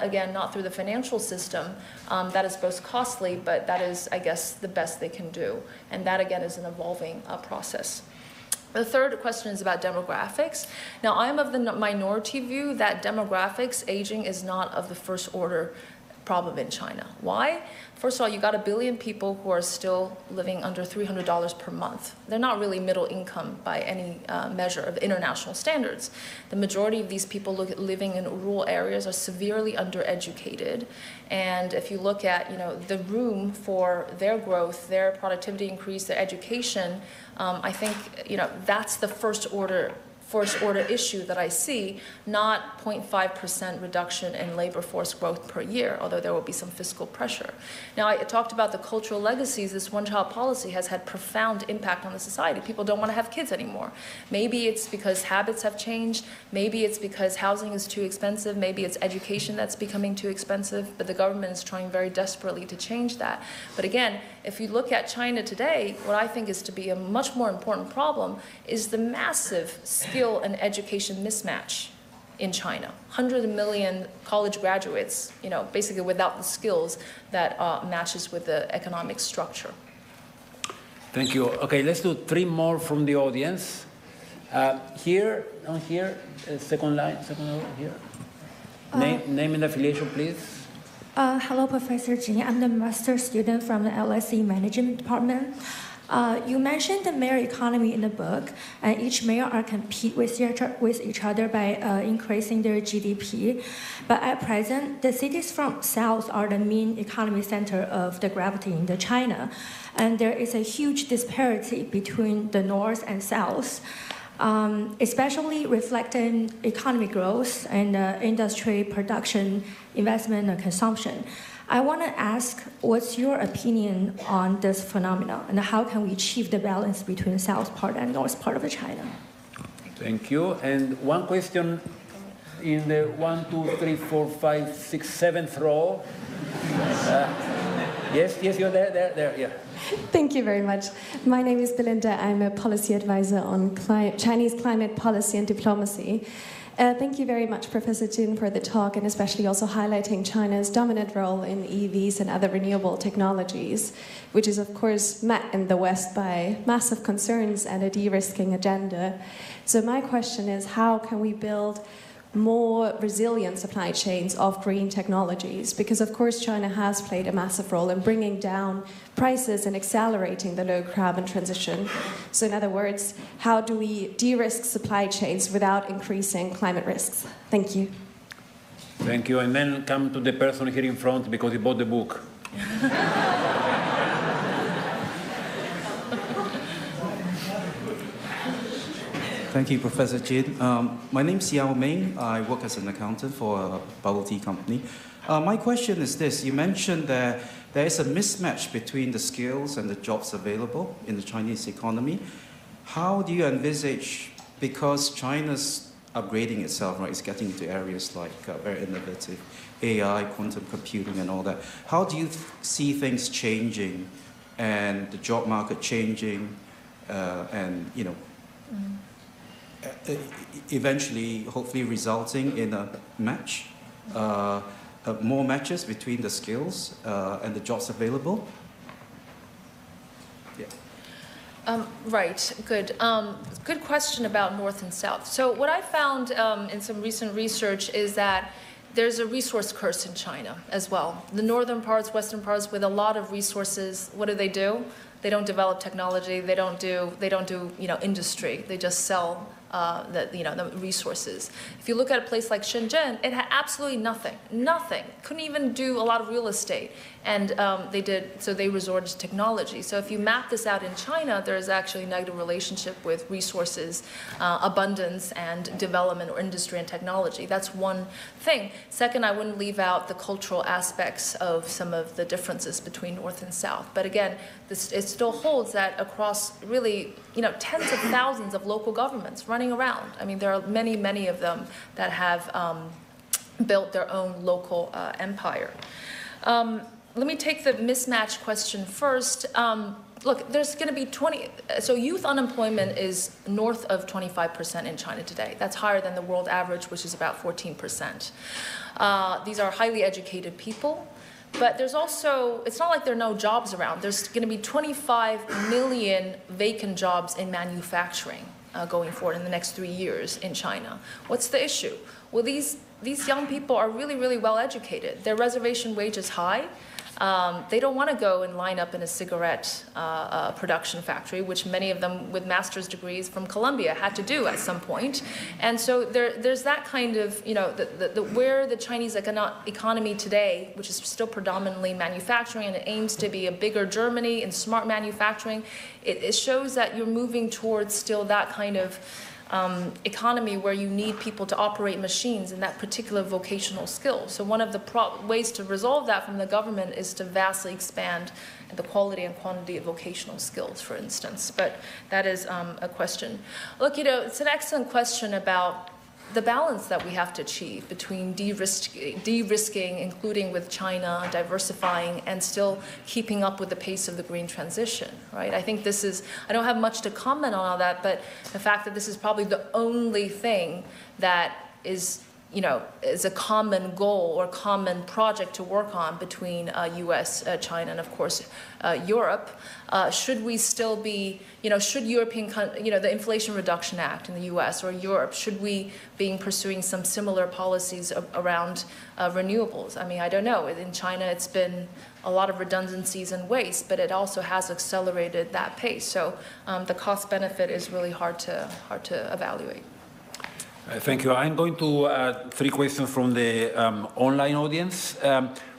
through the financial system, that is both costly, but that is, I guess, the best they can do. And that, again, is an evolving process. The third question is about demographics. Now, I'm of the minority view that demographics, aging, is not of the first order problem in China. Why? First of all, you got 1 billion people who are still living under $300 per month. They're not really middle income by any measure of international standards. The majority of these people living in rural areas are severely undereducated. And if you look at, you know, the room for their growth, their productivity increase, their education, I think, you know, that's the first order issue that I see, not 0.5% reduction in labor force growth per year, although there will be some fiscal pressure. Now, I talked about the cultural legacies. This one-child policy has had profound impact on the society. People don't want to have kids anymore. Maybe it's because habits have changed. Maybe it's because housing is too expensive. Maybe it's education that's becoming too expensive. But the government is trying very desperately to change that. But again, if you look at China today, what I think is to be a much more important problem is the massive skill and education mismatch in China. 100 million college graduates, you know, basically without the skills that matches with the economic structure. Thank you. Okay, let's do 3 more from the audience. Here, second line, second row, here. Name and affiliation, please. Hello, Professor Jin. I'm the master student from the LSE Management Department. You mentioned the mayor economy in the book, and each mayor are compete with each other by increasing their GDP. But at present, the cities from south are the main economy center of the gravity in the China, and there is a huge disparity between the north and south. especially reflecting economic growth and industry production, investment, and consumption. I want to ask, what's your opinion on this phenomenon, and how can we achieve the balance between the south part and north part of China? Thank you. And one question in the 1, 2, 3, 4, 5, 6, 7th row. Yes, you're there, yeah. Thank you very much. My name is Belinda. I'm a policy advisor on Chinese climate policy and diplomacy. Thank you very much, Professor Jin, for the talk, and especially also highlighting China's dominant role in EVs and other renewable technologies, which is, of course, met in the West by massive concerns and a de-risking agenda. So my question is, how can we build more resilient supply chains of green technologies? Because, of course, China has played a massive role in bringing down prices and accelerating the low-carbon transition. So in other words, how do we de-risk supply chains without increasing climate risks? Thank you. Thank you. And then come to the person here in front because he bought the book. Thank you, Professor Jin. My name is Yao Ming. I work as an accountant for a bubble tea company. My question is this. You mentioned that there is a mismatch between the skills and the jobs available in the Chinese economy. How do you envisage, because China's upgrading itself, right, it's getting into areas like very innovative AI, quantum computing, and all that. How do you see things changing and the job market changing and, you know, eventually, hopefully, resulting in a match, more matches between the skills and the jobs available? Yeah. Right, good. Good question about North and South. So what I found in some recent research is that there's a resource curse in China as well. The northern parts, western parts with a lot of resources, what do? They don't develop technology. They don't do industry. They just sell the resources. If you look at a place like Shenzhen, it had absolutely nothing. Couldn't even do a lot of real estate. And they resorted to technology. So if you map this out in China, there is actually a negative relationship with resources, abundance, and development or industry and technology. That's one thing. Second, I wouldn't leave out the cultural aspects of some of the differences between North and South. But again, it still holds that across really, tens of thousands of local governments running around. I mean, there are many, many of them that have built their own local empire. Let me take the mismatch question first. Look, there's going to be so youth unemployment is north of 25% in China today. That's higher than the world average, which is about 14%. These are highly educated people. But there's also, it's not like there are no jobs around. There's going to be 25 million vacant jobs in manufacturing going forward in the next 3 years in China. What's the issue? Well, these young people are really, really well educated. Their reservation wage is high. They don't want to go and line up in a cigarette production factory, which many of them with master's degrees from Columbia had to do at some point. And so there's that kind of, where the Chinese economy today, which is still predominantly manufacturing and it aims to be a bigger Germany in smart manufacturing, it shows that you're moving towards still that kind of economy where you need people to operate machines in that particular vocational skill. So one of the ways to resolve that from the government is to vastly expand the quality and quantity of vocational skills, for instance. But that is a question. Look, it's an excellent question about the balance that we have to achieve between de-risking, including with China, diversifying, and still keeping up with the pace of the green transition, right? I think this is, I don't have much to comment on all that, but the fact that this is probably the only thing that is, is a common goal or common project to work on between US, China, and of course Europe. Should we still be, should European, the Inflation Reduction Act in the US or Europe, should we be pursuing some similar policies around renewables? I mean, I don't know. In China, it's been a lot of redundancies and waste, but it also has accelerated that pace. So the cost benefit is really hard to evaluate. Thank you. I'm going to 3 questions from the online audience.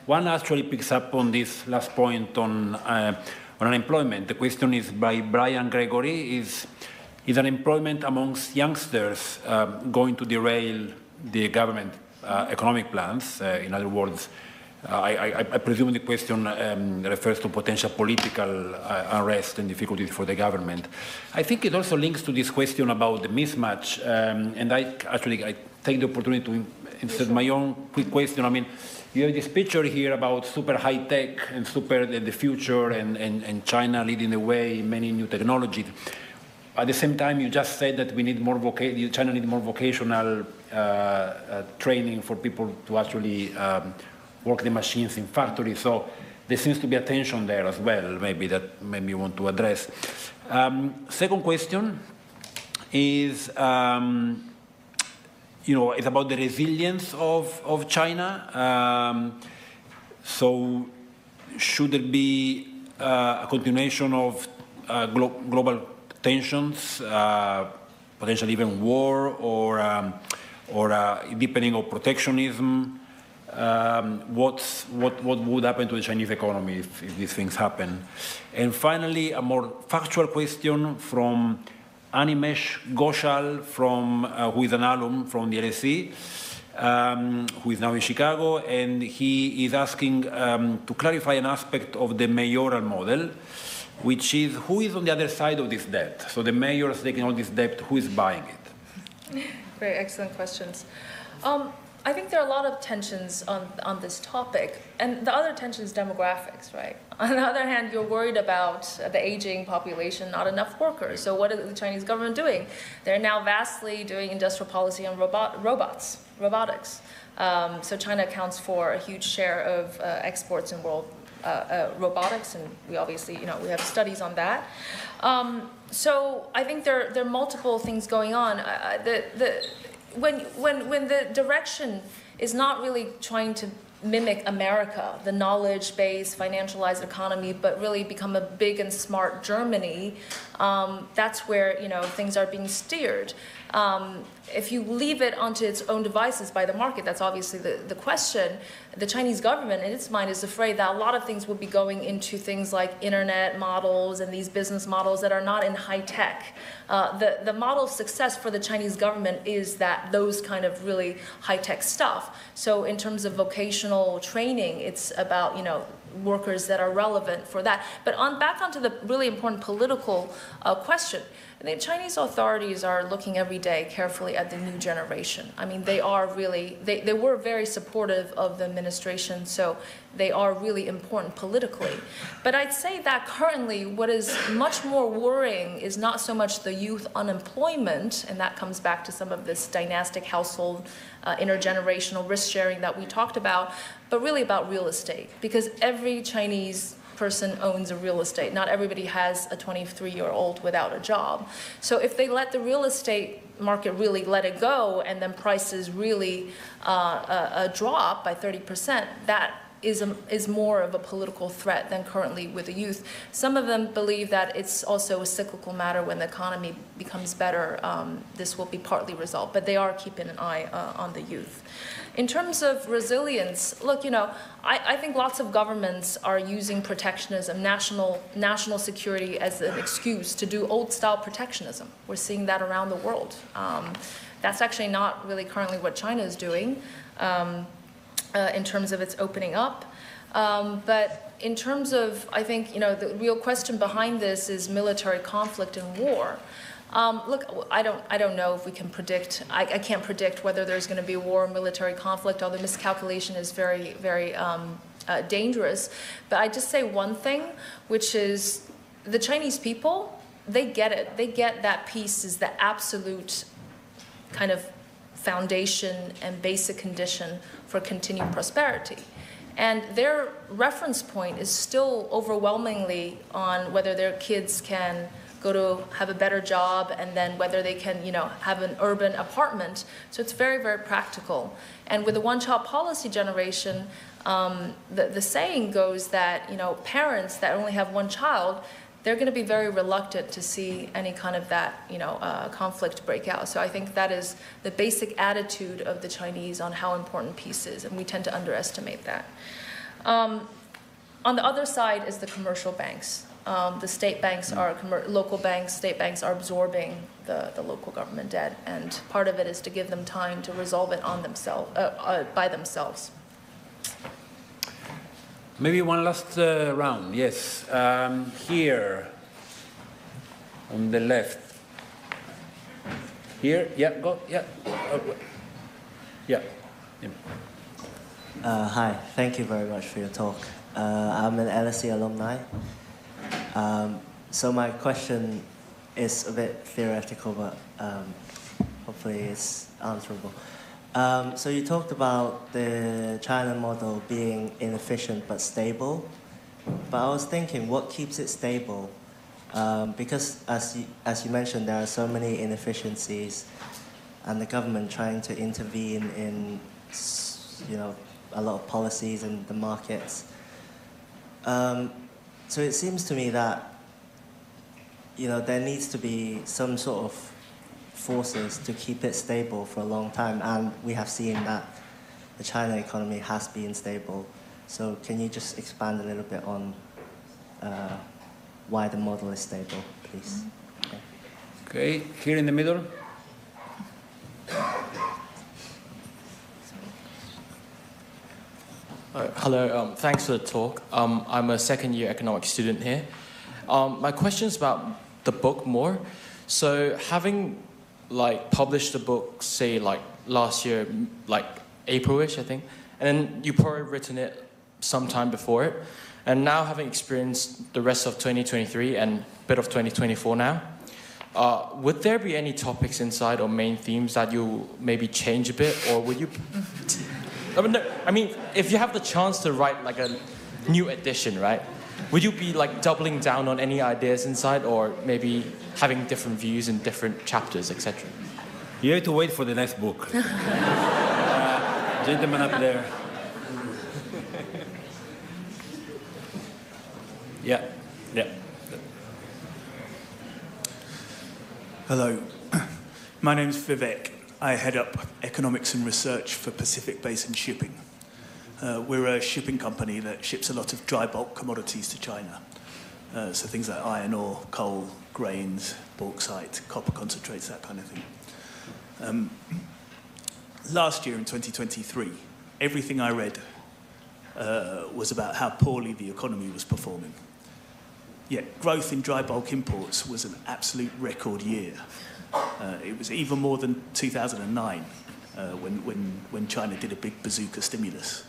One actually picks up on this last point on unemployment. The question is by Brian Gregory. is unemployment amongst youngsters going to derail the government economic plans? In other words, I presume the question refers to potential political unrest and difficulties for the government. I think it also links to this question about the mismatch, and I take the opportunity to insert my own quick question. I mean, you have this picture here about super high tech and the future and China leading the way in many new technologies. At the same time, you just said that we need more China needs more vocational training for people to actually work the machines in factories. So there seems to be a tension there as well, maybe that maybe you want to address. Second question is, it's about the resilience of China. So should there be a continuation of global tensions, potentially even war, or deepening of protectionism? What would happen to the Chinese economy if these things happen? And finally, a more factual question from Animesh Ghoshal, who is an alum from the LSE, who is now in Chicago, and he is asking to clarify an aspect of the mayoral model, which is who is on the other side of this debt? So the mayor is taking all this debt, who is buying it? Very excellent questions. I think there are a lot of tensions on this topic, and the other tension is demographics, right? On the other hand, you're worried about the aging population, not enough workers. So what is the Chinese government doing? They're now vastly doing industrial policy on robotics. So China accounts for a huge share of exports in world robotics, and we obviously, we have studies on that. So I think there are multiple things going on. When the direction is not really trying to mimic America, the knowledge-based, financialized economy, but really become a big and smart Germany, that's where things are being steered. If you leave it onto its own devices by the market, that's obviously the question. The Chinese government, in its mind, is afraid that a lot of things will be going into things like internet models and these business models that are not in high tech. The model of success for the Chinese government is that those kind of really high tech stuff. So in terms of vocational training, it's about workers that are relevant for that. But back onto the really important political question. The Chinese authorities are looking every day carefully at the new generation. I mean, they are really, they were very supportive of the administration, so they are really important politically. But I'd say that currently what is much more worrying is not so much the youth unemployment, and that comes back to some of this dynastic household, intergenerational risk sharing that we talked about, but really about real estate. Because every Chinese person owns a real estate. Not everybody has a 23-year-old without a job. So if they let the real estate market really let it go and then prices really drop by 30%, that is more of a political threat than currently with the youth. Some of them believe that it's also a cyclical matter. When the economy becomes better, this will be partly resolved, but they are keeping an eye on the youth. In terms of resilience, look, I think lots of governments are using protectionism, national security as an excuse to do old-style protectionism. We're seeing that around the world. That's actually not really currently what China is doing in terms of its opening up. But in terms of, I think, the real question behind this is military conflict and war. Look, I don't know if we can predict. I can't predict whether there's going to be a war or military conflict, although miscalculation is very, very dangerous. But I just say one thing, which is the Chinese people, they get it. They get that peace is the absolute kind of foundation and basic condition for continued prosperity. And their reference point is still overwhelmingly on whether their kids can go to have a better job, and then whether they can, have an urban apartment. So it's very, very practical. And with the one-child policy generation, the saying goes that, parents that only have one child, they're going to be very reluctant to see any kind of that, conflict break out. So I think that is the basic attitude of the Chinese on how important peace is, and we tend to underestimate that. On the other side is the commercial banks. the state banks are, local banks, state banks are absorbing the local government debt, and part of it is to give them time to resolve it on themselves, by themselves. Maybe one last round, yes. Here, on the left. Here, yeah, go, yeah. Yeah. Hi, thank you very much for your talk. I'm an LSE alumni. So my question is a bit theoretical, but hopefully it's answerable. So you talked about the China model being inefficient but stable. But I was thinking, what keeps it stable? Because as you mentioned, there are so many inefficiencies, and the government trying to intervene in, a lot of policies in the markets. So it seems to me that, there needs to be some sort of forces to keep it stable for a long time, and we have seen that the China economy has been stable. So can you just expand a little bit on why the model is stable, please? Okay, here in the middle. Hello, thanks for the talk. I'm a second-year economics student here. My question is about the book more. So having published the book, say last year, April-ish, I think, and then you probably written it sometime before it, and now having experienced the rest of 2023 and a bit of 2024 now, would there be any topics inside or main themes that you maybe change a bit, or would you? I mean, if you have the chance to write a new edition, right? Would you be doubling down on any ideas inside, or maybe having different views in different chapters, etc.? You have to wait for the next book. Gentleman up there. Yeah. Hello, my name's Vivek. I head up economics and research for Pacific Basin Shipping. We're a shipping company that ships a lot of dry bulk commodities to China. So things like iron ore, coal, grains, bauxite, copper concentrates, that kind of thing. Last year in 2023, everything I read was about how poorly the economy was performing. Yet growth in dry bulk imports was an absolute record year. It was even more than 2009 when China did a big bazooka stimulus.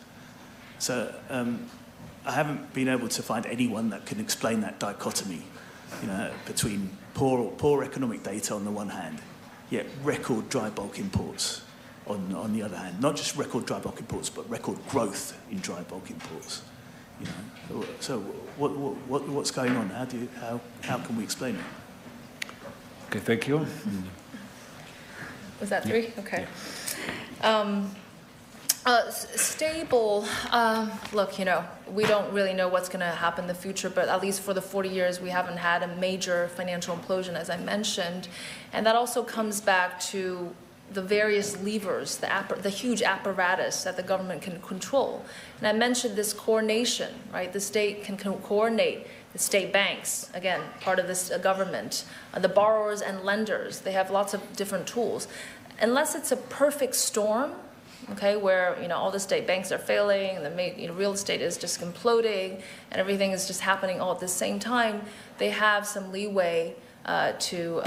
So I haven't been able to find anyone that can explain that dichotomy, between poor economic data on the one hand, yet record dry bulk imports on the other hand. Not just record dry bulk imports, but record growth in dry bulk imports. So what's going on? How can we explain it? Okay, thank you. Was that three? Okay. Stable, look, we don't really know what's going to happen in the future, but at least for the 40 years, we haven't had a major financial implosion, as I mentioned. And that also comes back to the various levers, the huge apparatus that the government can control. And I mentioned this coordination, right? The state can coordinate the state banks, again, part of this government, the borrowers and lenders. They have lots of different tools. Unless it's a perfect storm, okay, where all the state banks are failing, and the real estate is just imploding, and everything is just happening all at the same time, they have some leeway to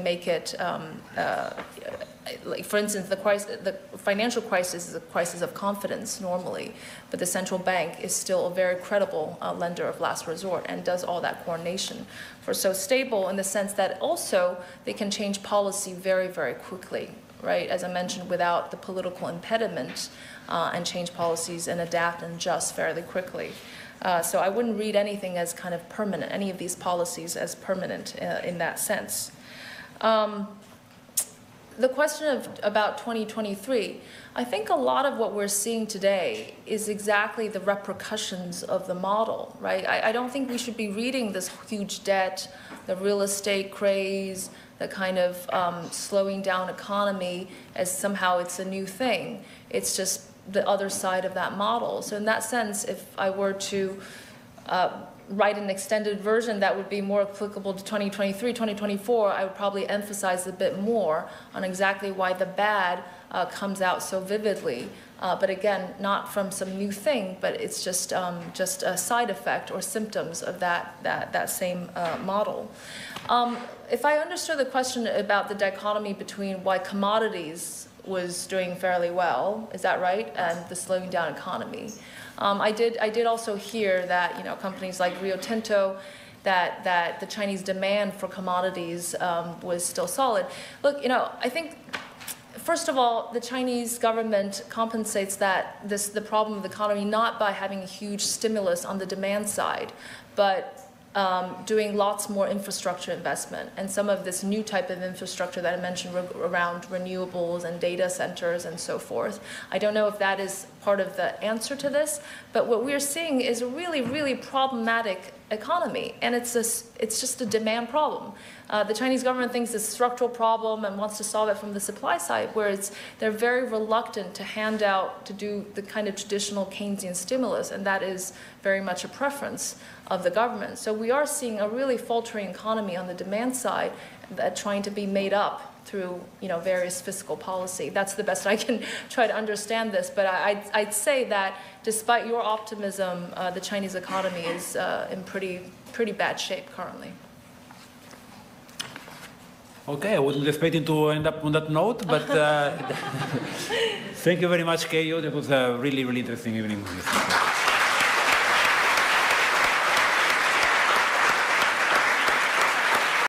make it. For instance, the financial crisis is a crisis of confidence normally, but the central bank is still a very credible lender of last resort and does all that coordination. So stable in the sense that also they can change policy very, very quickly, right? As I mentioned, without the political impediment, and change policies and adapt and adjust fairly quickly. So I wouldn't read anything as kind of permanent, any of these policies as permanent in that sense. The question about 2023, I think a lot of what we're seeing today is exactly the repercussions of the model, right? I don't think we should be reading this huge debt, the real estate craze, the kind of slowing down economy as somehow it's a new thing. It's just the other side of that model. So in that sense, if I were to write an extended version that would be more applicable to 2023, 2024, I would probably emphasize a bit more on exactly why the bad comes out so vividly. But again, not from some new thing, but it's just a side effect or symptoms of that same model. If I understood the question about the dichotomy between why commodities was doing fairly well, is that right, and the slowing down economy? I did also hear that companies like Rio Tinto, that the Chinese demand for commodities was still solid. Look, I think, first of all, the Chinese government compensates the problem of the economy not by having a huge stimulus on the demand side, but doing lots more infrastructure investment. And some of this new type of infrastructure that I mentioned around renewables and data centers and so forth. I don't know if that is part of the answer to this, but what we're seeing is a really, really problematic economy, and it's just a demand problem. The Chinese government thinks it's a structural problem and wants to solve it from the supply side, whereas they're very reluctant to do the kind of traditional Keynesian stimulus, and that is very much a preference of the government. So we are seeing a really faltering economy on the demand side that trying to be made up through various fiscal policy. That's the best I can try to understand this, but I'd say that despite your optimism, the Chinese economy is in pretty bad shape currently. Okay, I wasn't expecting to end up on that note, but thank you very much, Keyu. It was a really, really interesting evening.